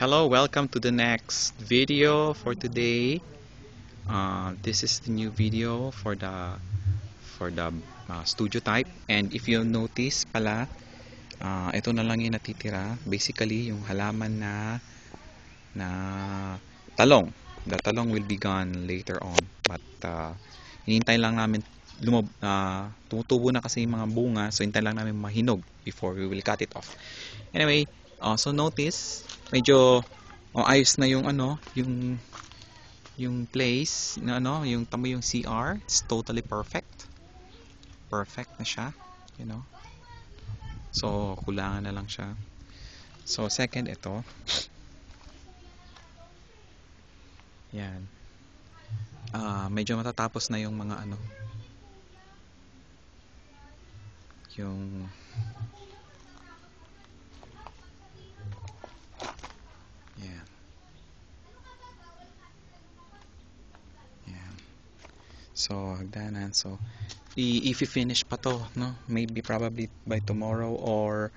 Hello, welcome to the next video for today. This is the new video for the studio type, and if you notice pala, ito na lang yung natitira. Basically, yung halaman na talong. The talong will be gone later on, but hinihintay lang namin tumutubo na kasi yung mga bunga, so hinihintay lang namin mahinog before we will cut it off. Anyway, so notice medyo ayos na yung yung place na yung tamo yung CR, it's totally perfect na siya, so kulangan na lang siya. So second, ito yan, medyo matatapos na yung mga yung yan. So hagdanan, so i-finish pa to, no? Maybe probably by tomorrow or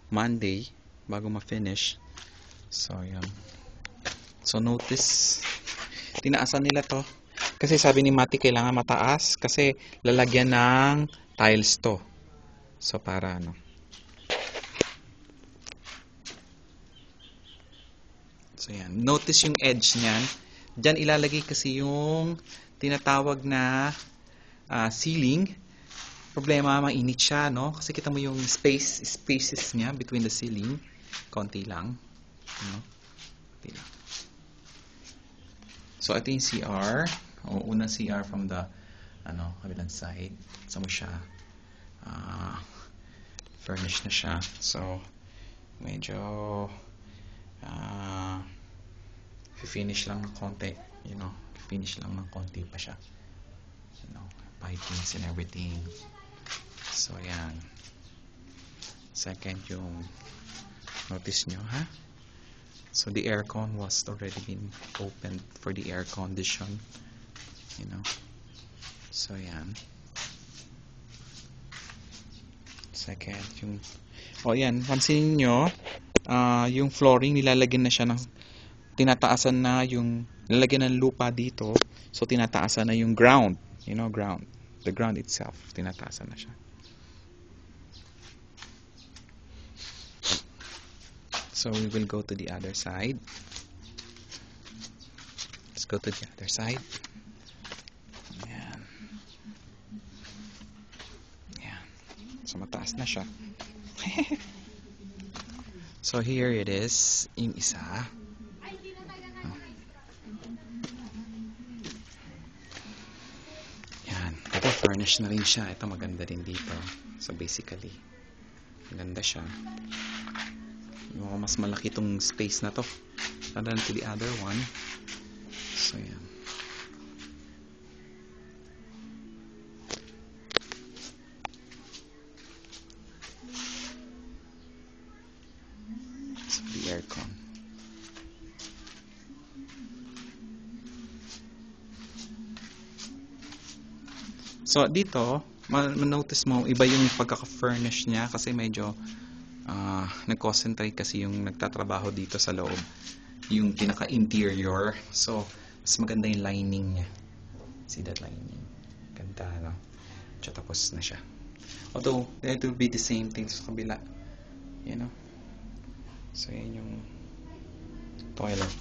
Monday bago ma-finish. So yan. So notice, tinaasan nila to kasi sabi ni Mati kailangan mataas kasi lalagyan ng tiles to. So para so yan, notice yung edge niyan. Diyan ilalagay kasi yung tinatawag na ceiling. Problema, mainit siya, no? Kasi kita mo yung spaces niya between the ceiling. Konti lang, konti lang. So ito yung CR, unang CR from the kabilang side. So mo siya furnished na siya. So medyo finish lang ng konti, finish lang ng konti pa siya, pipings and everything. So yan, second, yung notice nyo, so the aircon was already been opened for the air condition, so yan. Second, yung yan, pansinin nyo, yung flooring nilalagyan na siya ng tinataasan na yung lalagyan ng lupa dito, so tinataasan na yung ground, ground, the ground itself, tinataasan na siya. So we will go to the other side. Let's go to the other side. Yan. Yan. So mataas na siya. So here it is, yung isa. Yan. Ito furnish na rin siya. Ito maganda din dito. So basically, maganda siya. Yung mas malaki itong space na to rather than to the other one. So yan. So the aircon. So dito, ma-notice mo iba yung pagkaka-furnish niya kasi medyo nag-concentrate kasi yung nagtatrabaho dito sa loob, yung pinaka-interior. So mas maganda yung lining niya. See that lining? Ganda, no? So, tapos na siya. Although it will be the same thing sa kabila, so yan yung toilet.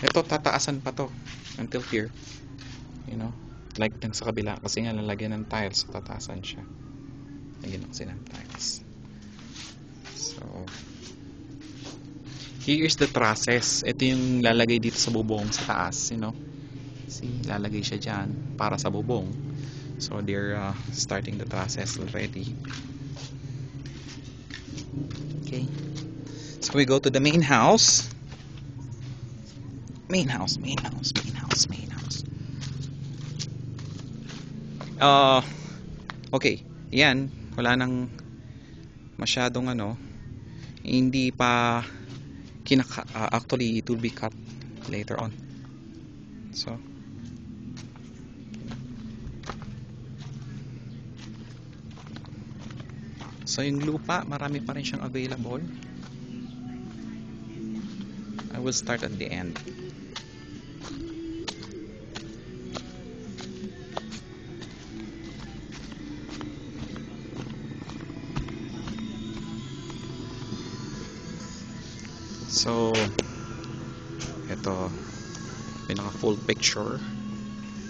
Ito tataasan pa to until here, like dun sa kabila kasi nga lalagyan ng tiles, so tataasan siya, lagyan kasi ng tiles. So here's the trusses. Ito yung lalagay dito sa bubong sa taas, see, lalagay siya dyan para sa bubong. So they're starting the trusses already. Okay, so we go to the main house. Main house. Okay, yan, wala nang masyadong hindi pa actually it will be cut later on. So yung lupa, marami pa rin siyang available. I will start at the end. So ito, pinaka full picture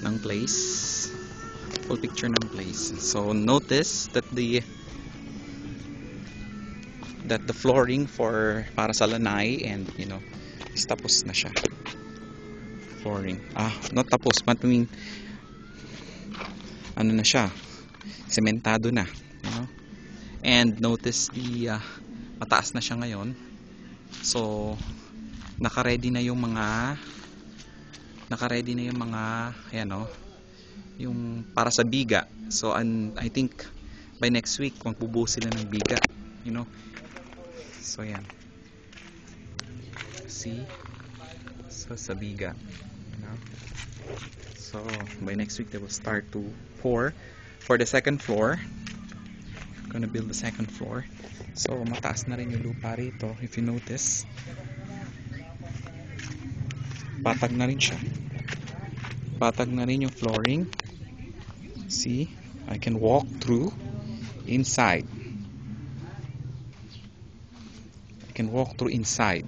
ng place. Full picture ng place. So notice that the flooring para sa lanai and is tapos na siya. Flooring. Not tapos, but I mean, ano na siya? Sementado na, And notice mataas na siya ngayon. So naka-ready na yung mga ayan yung para sa biga. So I think by next week magbubuhos sila ng biga, So yan. See? So sa biga, So by next week they will start to pour for the second floor. Gonna build the second floor. So mataas na rin yung lupa rito. If you notice, patag na rin siya. Patag na rin yung flooring. See? I can walk through inside. I can walk through inside.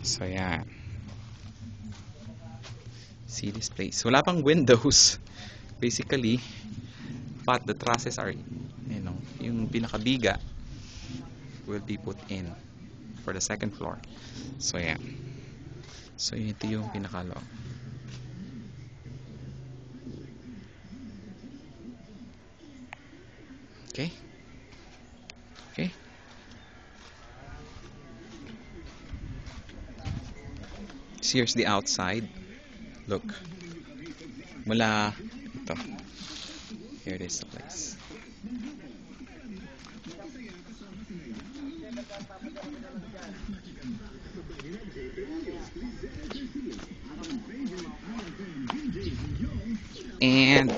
So yan. See this place. Wala pang windows basically, but the trusses are, yung pinakabiga will be put in for the second floor. So yan. So ito yung pinakalo. Okay? Okay? Here's the outside. Look. Mula ito. Here it is, the place. And